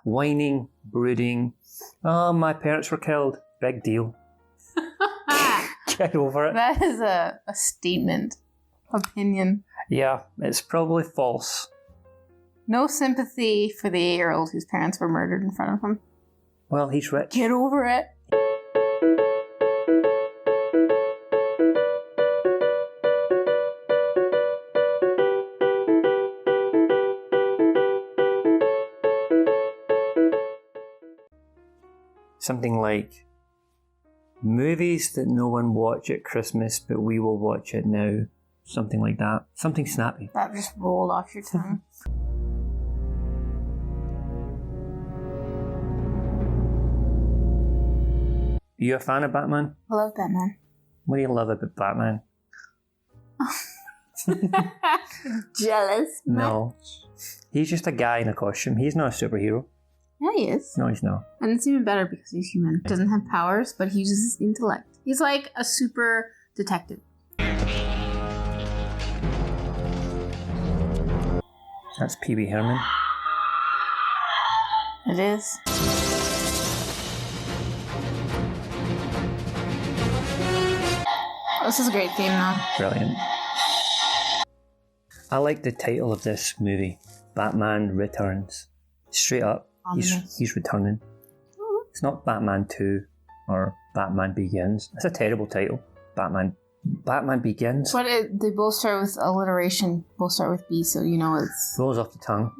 whining, brooding. Oh, my parents were killed. Big deal. Get over it. That is a statement. Opinion. Yeah, it's probably false. No sympathy for the 8-year-old whose parents were murdered in front of him. Well, he's rich. Get over it. Something like movies that no one watch at Christmas, but we will watch it now. Something like that. Something snappy. That just rolled off your tongue. You a fan of Batman? I love Batman. What do you love about Batman? Jealous? No. He's just a guy in a costume. He's not a superhero. Yeah, he is. No, he's not. And it's even better because he's human. He doesn't have powers, but he uses his intellect. He's like a super detective. That's Pee-wee Herman. It is. This is a great theme, though. Brilliant. I like the title of this movie, Batman Returns. Straight up, he's returning. It's not Batman 2 or Batman Begins. It's a terrible title. Batman Begins. But they both start with alliteration. Both start with B, so you know it's... Rolls off the tongue.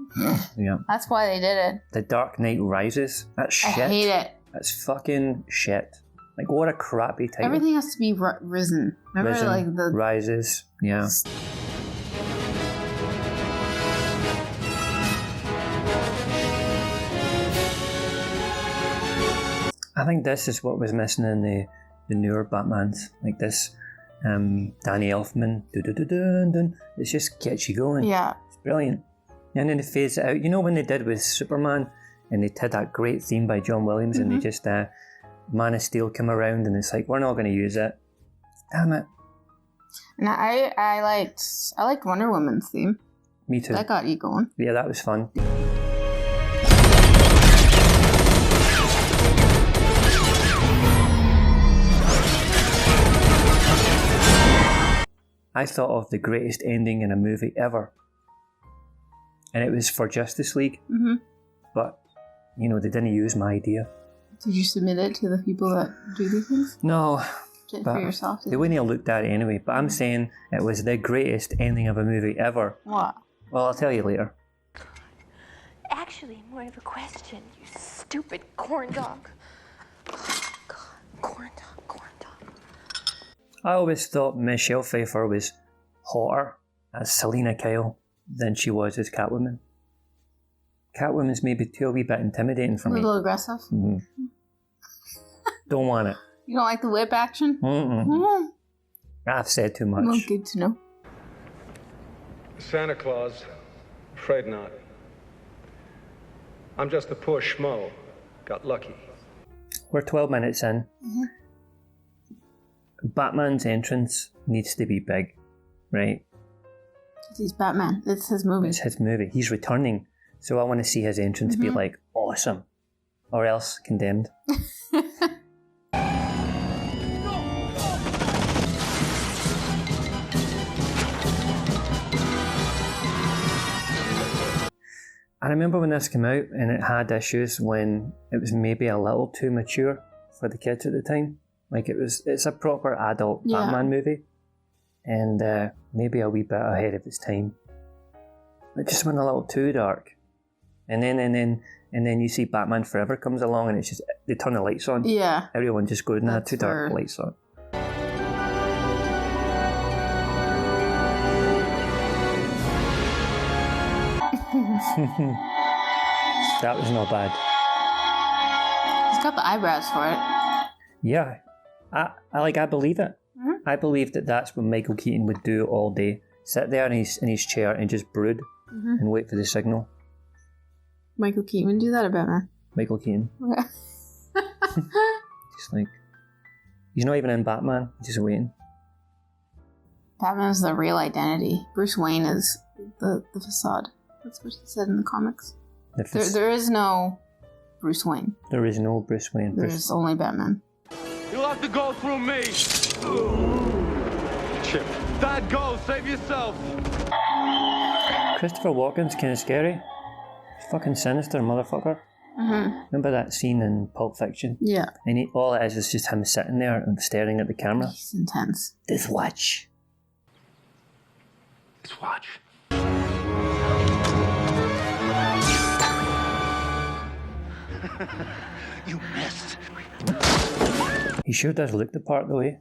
Yeah. That's why they did it. The Dark Knight Rises. That's shit. I hate it. That's fucking shit. Like, what a crappy title. Everything has to be risen. Remember, Risen, like the... Rises. Yeah. I think this is what was missing in the newer Batmans. Like this, Danny Elfman, dun. It just gets you going. Yeah. It's brilliant. And then they phase it out. You know when they did with Superman, and they did that great theme by John Williams, and they just, Man of Steel came around, and it's like, we're not going to use it. Damn it. And I liked Wonder Woman's theme. Me too. That got you going. Yeah, that was fun. I thought of the greatest ending in a movie ever. And it was for Justice League. Mm-hmm. But, you know, they didn't use my idea. Did you submit it to the people that do these things? No. For yourself? They wouldn't have looked at it anyway. But I'm saying it was the greatest ending of a movie ever. What? Well, I'll tell you later. Actually, more of a question, you stupid corn dog. Oh, God, corn dog. I always thought Michelle Pfeiffer was hotter as Selena Kyle than she was as Catwoman. Catwoman's maybe a wee bit intimidating for me. A little aggressive? Mm-hmm. Don't want it. You don't like the whip action? I've said too much. Well, good to know. Santa Claus? Afraid not. I'm just a poor schmo. Got lucky. We're 12 minutes in. Mm-hmm. Batman's entrance needs to be big, right? He's Batman. It's his movie. It's his movie. He's returning. So I want to see his entrance be like, awesome. Or else condemned. I remember when this came out and it had issues when it was maybe a little too mature for the kids at the time. Like it's a proper adult Batman movie, and maybe a wee bit ahead of its time. It just went a little too dark, and then you see Batman Forever comes along, and it's just they turn the lights on. Yeah, everyone just goes, "Nah, too dark, lights on." That was not bad. He's got the eyebrows for it. Yeah. I believe it. Mm-hmm. I believe that that's what Michael Keaton would do all day. Sit there in his chair and just brood and wait for the signal. Michael Keaton would do that, I bet, man. Michael Keaton. Okay. Just like, he's not even in Batman, he's just waiting. Batman is the real identity. Bruce Wayne is the facade. That's what he said in the comics. There is no Bruce Wayne. There is no Bruce Wayne. There's only Batman. You'll have to go through me. Chip. Dad, go. Save yourself. Christopher Walken's kind of scary. He's fucking sinister, motherfucker. Remember that scene in Pulp Fiction? Yeah. And all it is just him sitting there and staring at the camera. He's intense. This watch. Let's watch. You missed. He sure does look the part though, eh?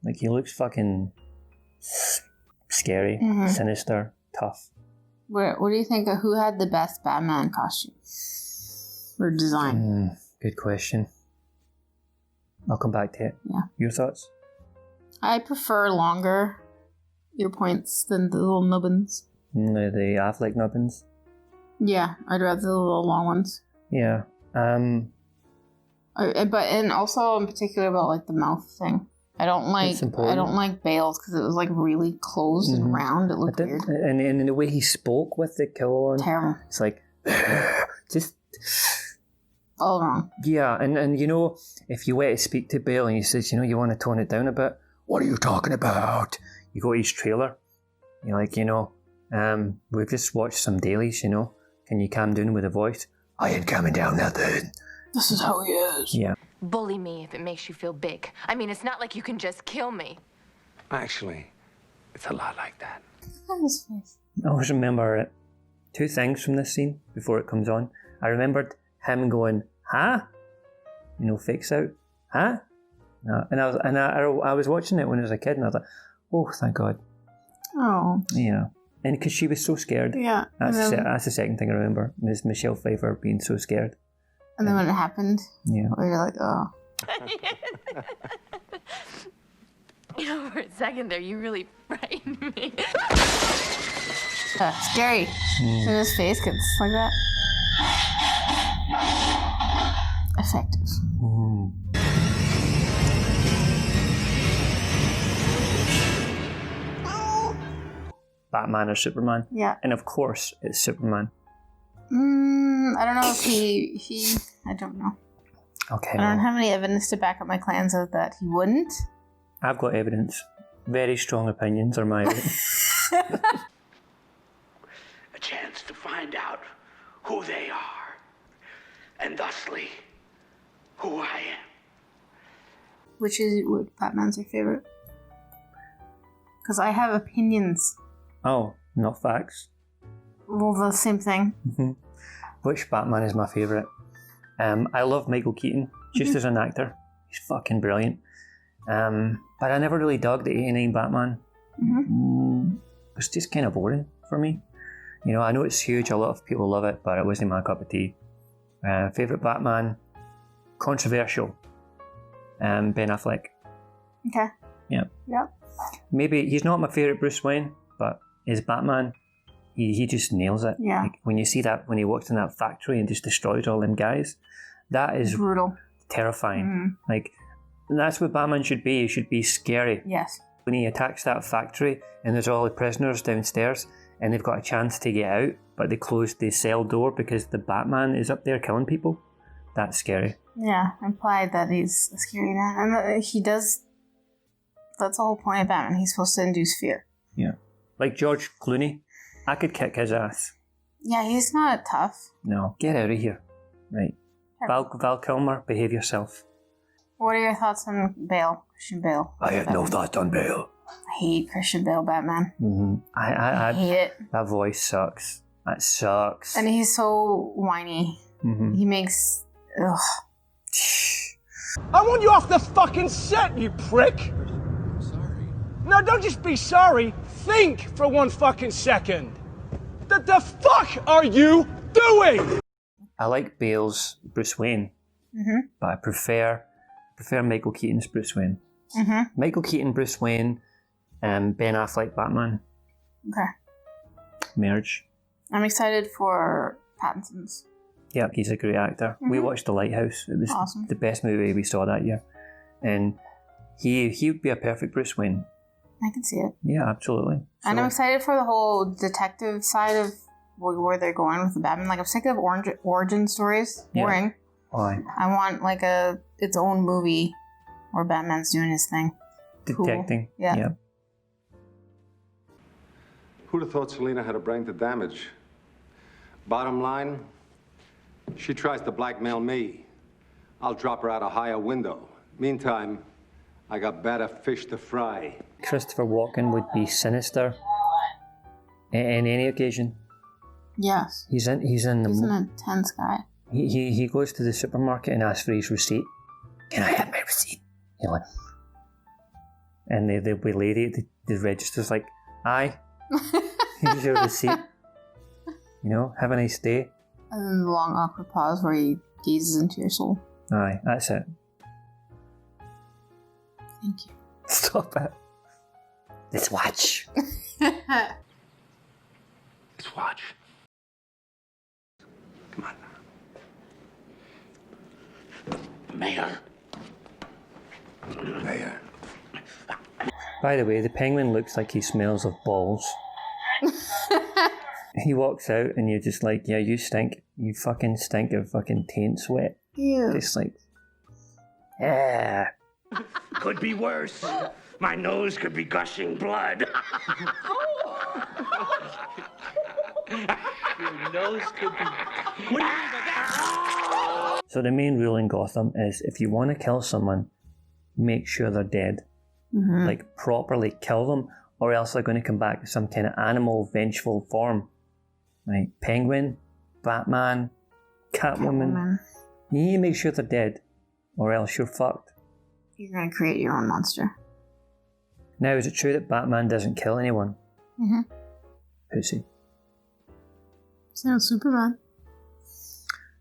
Like he looks fucking scary, sinister, tough. What do you think of who had the best Batman costume? Or design? Good question. I'll come back to it. Yeah. Your thoughts? I prefer longer ear points than the little nubbins. The Affleck nubbins? Yeah, I'd rather the little long ones. Yeah. And also in particular about like the mouth thing. I don't like Bale's because it was like really closed and round. It looked weird. And the way he spoke with the kill on. Terrible. It's like just all wrong. Yeah, and you know, if you were to speak to Bale and he says, you know, you want to tone it down a bit, what are you talking about? You go to his trailer, you're like, you know, we've just watched some dailies, you know, can you calm down with the voice? I ain't calming down nothing. This is how he is. Yeah. Bully me if it makes you feel big. I mean, it's not like you can just kill me. Actually, it's a lot like that. Look at his face. I always remember two things from this scene before it comes on. I remembered him going, huh? You know, fakes out, huh? And I was watching it when I was a kid, and I was like, oh, thank God. Oh. Yeah. And because she was so scared. Yeah. That's the second thing I remember, is Michelle Pfeiffer being so scared. And then when it happened, yeah, you're like, oh. You know, for a second there, you really frightened me. Scary. When his face gets like that. Effective. Batman or Superman? Yeah. And of course, it's Superman. I don't know if he I don't know. Okay. I don't have any evidence to back up my claims of that he wouldn't. I've got evidence. Very strong opinions are my evidence. A chance to find out who they are, and thusly, who I am. Which is what Batman's your favorite? Because I have opinions. Oh, not facts. Well, the same thing. Mm-hmm. Which Batman is my favourite? I love Michael Keaton, just as an actor. He's fucking brilliant. But I never really dug the 89 Batman. It's just kind of boring for me. You know, I know it's huge, a lot of people love it, but it wasn't my cup of tea. Favourite Batman? Controversial. Ben Affleck. Okay. Yeah. Yep. Maybe he's not my favourite Bruce Wayne, but as Batman, he just nails it. Yeah. Like, when you see that, when he walks in that factory and just destroys all them guys, that is brutal, terrifying. Like, that's what Batman should be. He should be scary. Yes. When he attacks that factory and there's all the prisoners downstairs and they've got a chance to get out, but they closed the cell door because the Batman is up there killing people. That's scary. Yeah, implied that he's a scary man, and he does. That's the whole point of Batman. He's supposed to induce fear. Yeah. Like George Clooney, I could kick his ass. Yeah, he's not tough. No, get out of here. Right. Val Kilmer, behave yourself. What are your thoughts on Bale? Christian Bale? I have no thoughts on Bale. I hate Christian Bale Batman. I hate it. That voice sucks. That sucks. And he's so whiny. He makes... Ugh. I want you off the fucking set, you prick! Sorry. No, don't just be sorry. Think for one fucking second. The fuck are you doing? I like Bale's Bruce Wayne, but I prefer Michael Keaton's Bruce Wayne. Michael Keaton, Bruce Wayne, and Ben Affleck, Batman. Okay. Merge. I'm excited for Pattinson's. Yeah, he's a great actor. We watched The Lighthouse. It was awesome. The best movie we saw that year. And he would be a perfect Bruce Wayne. I can see it. Yeah, absolutely. And I'm excited for the whole detective side of where they're going with the Batman. Like, I'm sick of origin stories. Boring. Why? I want like its own movie where Batman's doing his thing. Detecting. Cool. Yeah. Who'd have thought Selena had a brain to damage? Bottom line, she tries to blackmail me. I'll drop her out a higher window. Meantime, I got better fish to fry. Christopher Walken would be sinister on any occasion. Yes. He's an intense guy. He goes to the supermarket and asks for his receipt. Can I have my receipt? And the lady at the register's like, aye, here's your receipt. Have a nice day. And then the long awkward pause where he gazes into your soul. Aye, that's it. Thank you. Stop it. Let's watch. Let's watch. Come on now. Mayor. By the way, the Penguin looks like he smells of balls. He walks out and you're just like, yeah, you stink. You fucking stink of fucking taint sweat. Ew. Just like, yeah. Could be worse. My nose could be gushing blood. Your nose could be... What do you mean by that? So the main rule in Gotham is if you want to kill someone, make sure they're dead. Mm-hmm. Like, properly kill them, or else they're going to come back with some kind of animal, vengeful form. Right? Penguin, Batman, Catwoman. You need to make sure they're dead, or else you're fucked. You're going to create your own monster. Now, is it true that Batman doesn't kill anyone? Mm-hmm. Pussy. So Superman.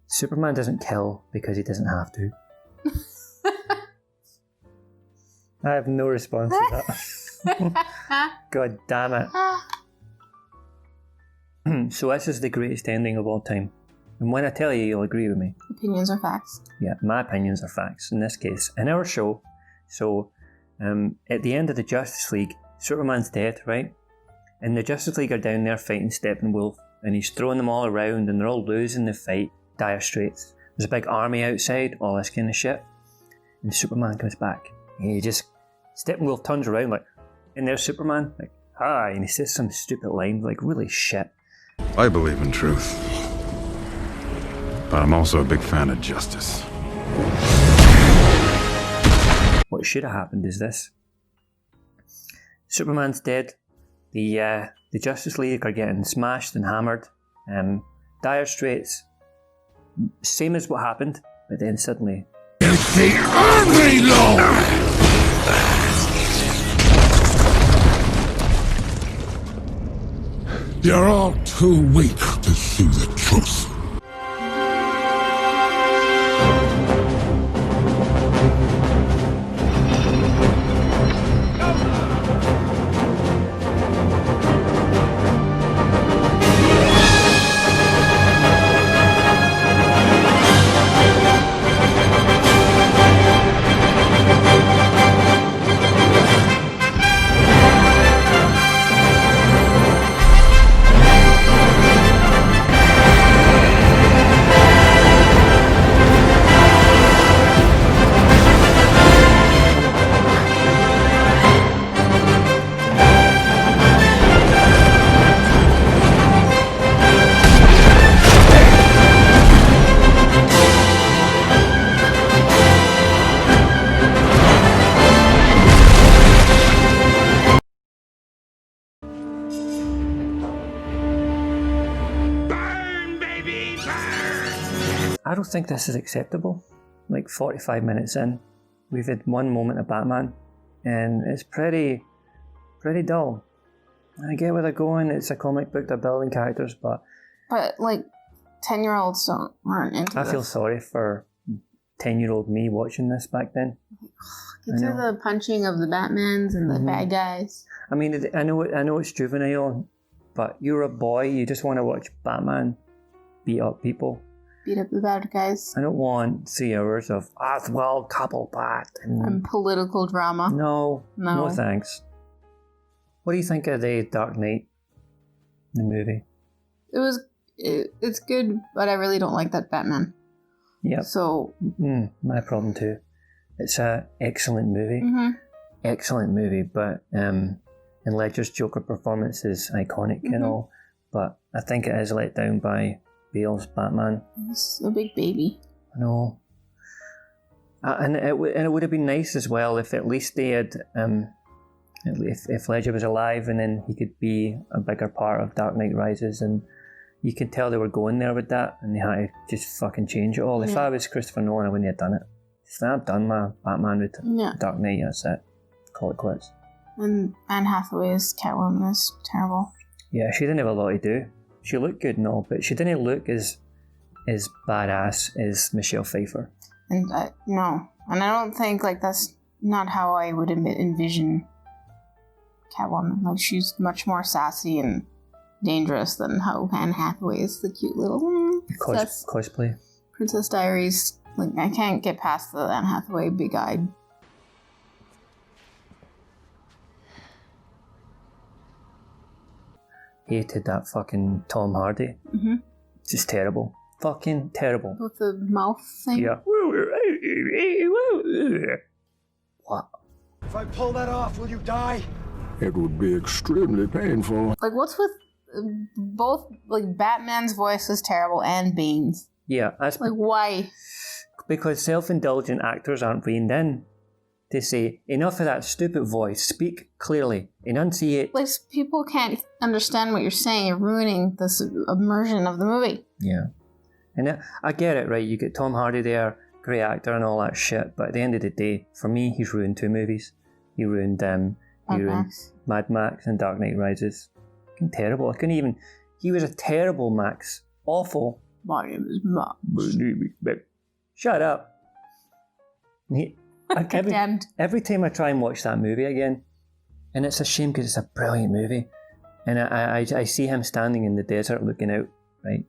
Superman doesn't kill because he doesn't have to. I have no response to that. God damn it. So this is the greatest ending of all time. And when I tell you, you'll agree with me. Opinions are facts. Yeah, my opinions are facts in this case. In our show, so at the end of the Justice League, Superman's dead, right? And the Justice League are down there fighting Steppenwolf, and he's throwing them all around, and they're all losing the fight. Dire straits. There's a big army outside, all this kind of shit. And Superman comes back. And he just... Steppenwolf turns around like, and there's Superman, like, hi, and he says some stupid line, like, really shit. I believe in truth. But I'm also a big fan of justice. What should have happened is this. Superman's dead. The Justice League are getting smashed and hammered. Dire straits. Same as what happened, but then suddenly... It's the army law! You're all too weak to see the truth. I don't think this is acceptable. Like 45 minutes in, we've had one moment of Batman, and it's pretty dull. I get where they're going, it's a comic book, they're building characters, but like 10-year-olds aren't into this. I feel sorry for 10-year-old me watching this back then. Get to the punching of the Batmans and the bad guys. I mean, I know it's juvenile, but you're a boy, you just want to watch Batman beat up people. Beat up the bad guys. I don't want 3 hours of Oswald Cobblepot and political drama. No thanks. What do you think of the Dark Knight, the movie? It's good, but I really don't like that Batman. Yeah. So... my problem too. It's an excellent movie. Excellent movie, but and Ledger's Joker performance is iconic and all, but I think it is let down by Bale's Batman. He's a big baby. I know. And it would have been nice as well if at least they had, if Ledger was alive and then he could be a bigger part of Dark Knight Rises, and you could tell they were going there with that and they had to just fucking change it all. If I was Christopher Nolan, I wouldn't have done it. I've done my Batman with Dark Knight, that's it. Call it quits. And Anne Hathaway's Catwoman is terrible. Yeah, she didn't have a lot to do. She looked good and all, but she didn't look as badass as Michelle Pfeiffer. And no. And I don't think, like, that's not how I would envision Catwoman. Like, she's much more sassy and dangerous than how Anne Hathaway is the cute little cosplay. Princess Diaries. Like, I can't get past the Anne Hathaway big-eyed. Hated that fucking Tom Hardy. Just terrible. Fucking terrible. With the mouth thing? Yeah. What? If I pull that off, will you die? It would be extremely painful. Like, what's with both, like, Batman's voice is terrible and Bane's? Yeah, that's... Like, why? Because self-indulgent actors aren't reined in. They say, enough of that stupid voice, speak clearly, enunciate. Like, people can't understand what you're saying. You're ruining this immersion of the movie. Yeah. And I get it, right? You get Tom Hardy there, great actor and all that shit, but at the end of the day, for me, he's ruined 2 movies. He ruined Mad Max and Dark Knight Rises. Fucking terrible. I couldn't even... He was a terrible Max. Awful. My name is Max. Shut up. Every time I try and watch that movie again, and it's a shame because it's a brilliant movie, and I see him standing in the desert looking out, right?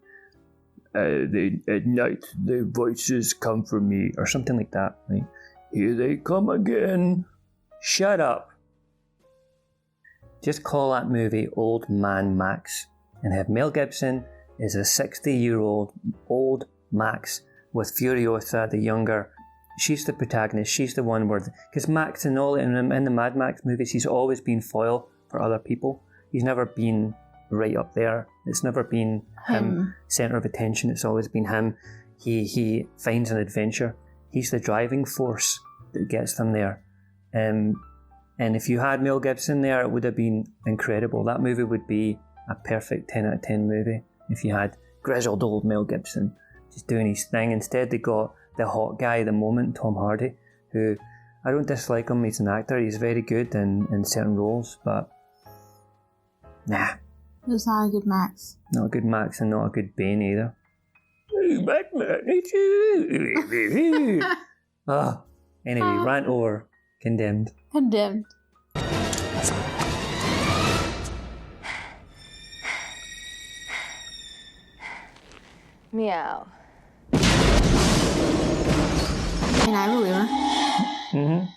At night, the voices come from me, or something like that, right? Here they come again. Shut up. Just call that movie Old Man Max, and have Mel Gibson is a 60-year-old old Max with Furiosa, the younger. She's the protagonist. She's the one where... Because Max in the Mad Max movies, he's always been foil for other people. He's never been right up there. It's never been him centre of attention. It's always been him. He finds an adventure. He's the driving force that gets them there. And if you had Mel Gibson there, it would have been incredible. That movie would be a perfect 10 out of 10 movie if you had grizzled old Mel Gibson just doing his thing. Instead, they got the hot guy at the moment, Tom Hardy, who I don't dislike him. He's an actor. He's very good in certain roles, but nah. He's not a good Max. Not a good Max and not a good Bane either. Hey, Batman, it's you. Anyway, rant over. Condemned. Condemned. Meow. And I believe her.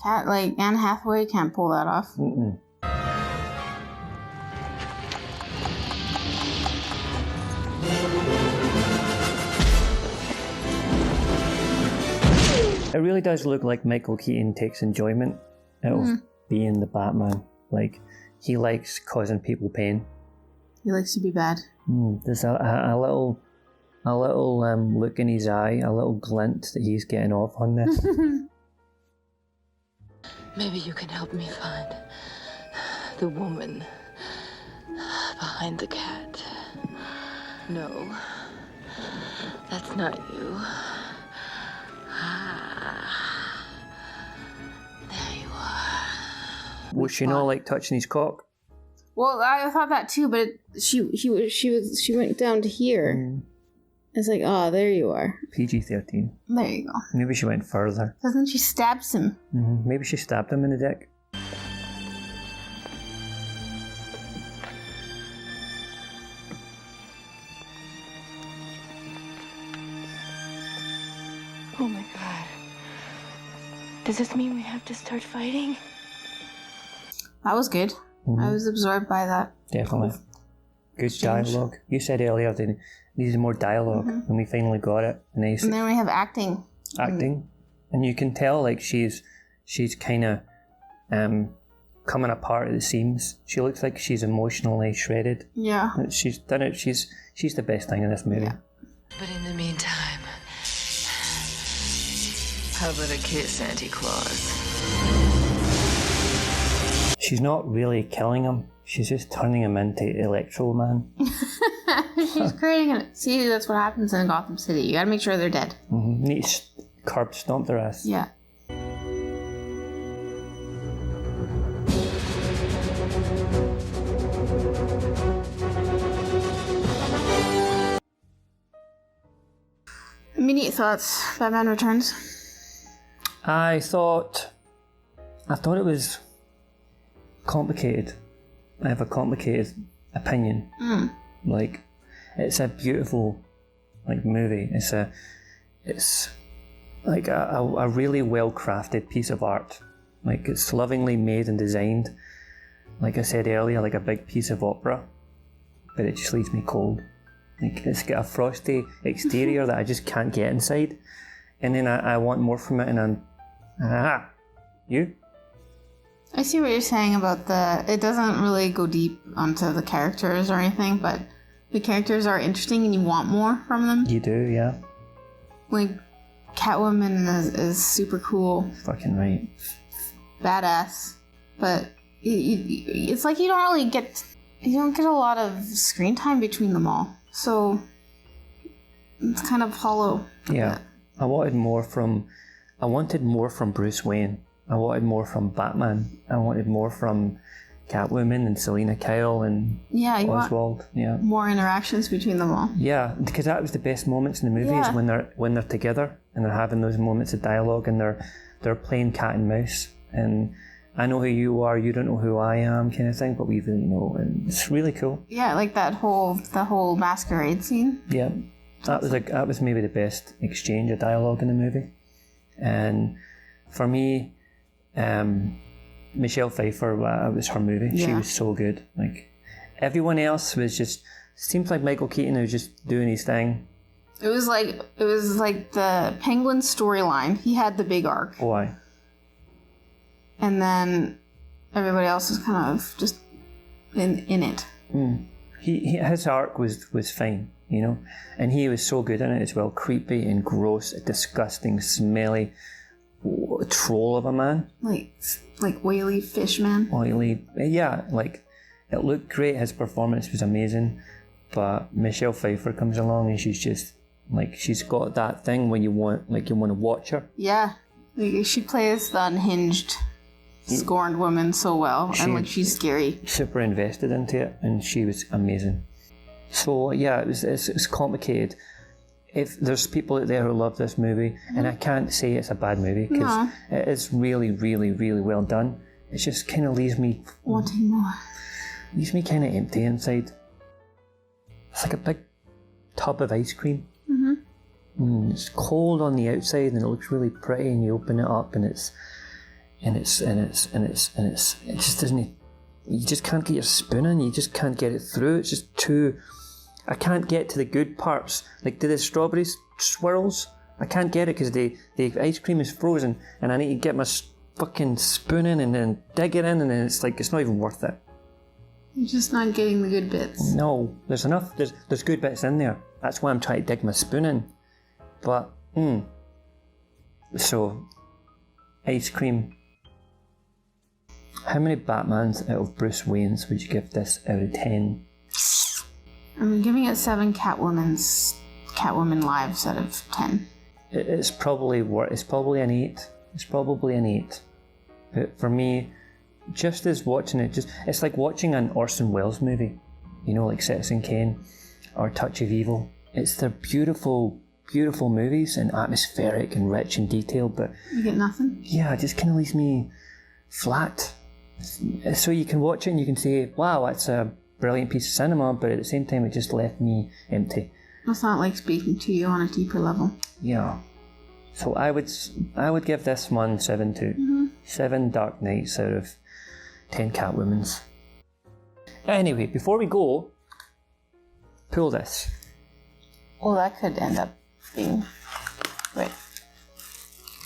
Cat, like, Anne Hathaway can't pull that off. It really does look like Michael Keaton takes enjoyment out of being the Batman. Like, he likes causing people pain. He likes to be bad. There's a little look in his eye, a little glint that he's getting off on this. Maybe you can help me find the woman behind the cat. No, that's not you. There you are. Was she not like touching his cock? Well, I thought that too, but she went down to here. It's like, oh, there you are. PG-13. There you go. Maybe she went further. Because then she stabs him. Maybe she stabbed him in the dick. Oh my god. Does this mean we have to start fighting? That was good. I was absorbed by that. Definitely. Good dialogue. You said earlier they needed more dialogue, and we finally got it. And then we have acting. Acting, and you can tell like she's kind of coming apart at the seams. She looks like she's emotionally shredded. Yeah. She's done it. She's the best thing in this movie. Yeah. But in the meantime, how about a kiss, Santa Claus? She's not really killing him. She's just turning him into Electro Man. She's creating it. See, that's what happens in Gotham City. You gotta make sure they're dead. Need to curb stomp their ass. Yeah. Immediate thoughts. Batman Returns. I thought it was complicated. I have a complicated opinion. Like, it's a beautiful movie. It's like a really well crafted piece of art. Like, it's lovingly made and designed. Like I said earlier, like a big piece of opera, but it just leaves me cold. Like, it's got a frosty exterior that I just can't get inside, and then I want more from it, and you? I see what you're saying about it doesn't really go deep onto the characters or anything, but the characters are interesting and you want more from them. You do, yeah. Like, Catwoman is super cool. Fucking right. Badass. But it's like you don't get a lot of screen time between them all. So it's kind of hollow. Yeah. I wanted more from Bruce Wayne. I wanted more from Batman. I wanted more from Catwoman and Selina Kyle and Oswald. Yeah, more interactions between them all. Yeah, because that was the best moments in the movies when they're together and they're having those moments of dialogue and they're playing cat and mouse, and I know who you are, you don't know who I am, kind of thing, but we really know, and it's really cool. Yeah, like the whole masquerade scene. Yeah, that was maybe the best exchange of dialogue in the movie, and for me. Michelle Pfeiffer, it was her movie. Yeah. She was so good. Like, everyone else was just seems like Michael Keaton was just doing his thing. It was like the Penguin storyline. He had the big arc. Why? And then everybody else was kind of just in it. His arc was fine, you know, and he was so good in it as well. Creepy and gross, disgusting, smelly. Troll of a man, like whaley fish man. Oily, yeah. Like, it looked great. His performance was amazing, but Michelle Pfeiffer comes along and she's just like, she's got that thing when you want to watch her. Yeah, like, she plays the unhinged, scorned woman so well, and she's scary. Super invested into it, and she was amazing. So yeah, it's complicated. If there's people out there who love this movie, and I can't say it's a bad movie because it is really, really, really well done. It just kind of leaves me wanting more. Leaves me kind of empty inside. It's like a big tub of ice cream. It's cold on the outside, and it looks really pretty. And you open it up, and it just doesn't. You just can't get your spoon in. You just can't get it through. It's just too. I can't get to the good parts, like to the strawberry swirls. I can't get it because the ice cream is frozen, and I need to get my fucking spoon in and then dig it in, and then it's like, it's not even worth it. You're just not getting the good bits. No, there's enough. There's good bits in there. That's why I'm trying to dig my spoon in. But so ice cream. How many Batmans out of Bruce Wayne's would you give this out of 10? I'm giving it 7 Catwoman lives out of 10. It's probably an 8. It's probably an 8. But for me, just as watching it, it's like watching an Orson Welles movie, you know, like Citizen Kane or Touch of Evil. They're beautiful, beautiful movies and atmospheric and rich in detail, but you get nothing. Yeah, it just kind of leaves me flat. So you can watch it and you can say, "Wow, that's a brilliant piece of cinema," but at the same time, it just left me empty. It's not like speaking to you on a deeper level. Yeah. So I would give this one 7 too. 7 Dark Knights out of 10 Catwomans. Anyway, before we go, pull this. Oh, that could end up being... Wait.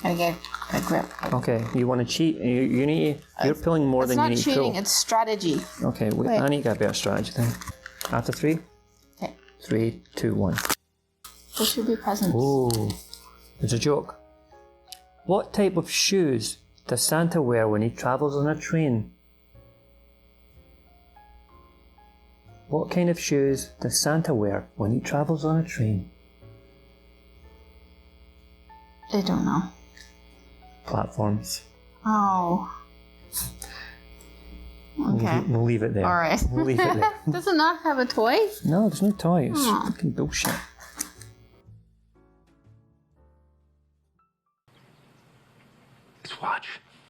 Gotta get a grip. Okay, you want to cheat? You need to... You're pulling more than you need to pull. It's not cheating, it's strategy. Okay, wait. I need to get a better strategy then. After 3? Okay. 3, 2, 1. There should be presents. Ooh, there's a joke. What type of shoes does Santa wear when he travels on a train? What kind of shoes does Santa wear when he travels on a train? I don't know. Platforms. Oh. Okay. We'll leave it there. All right. We'll leave it there. Does it not have a toy? No, there's no toy. It's fucking bullshit.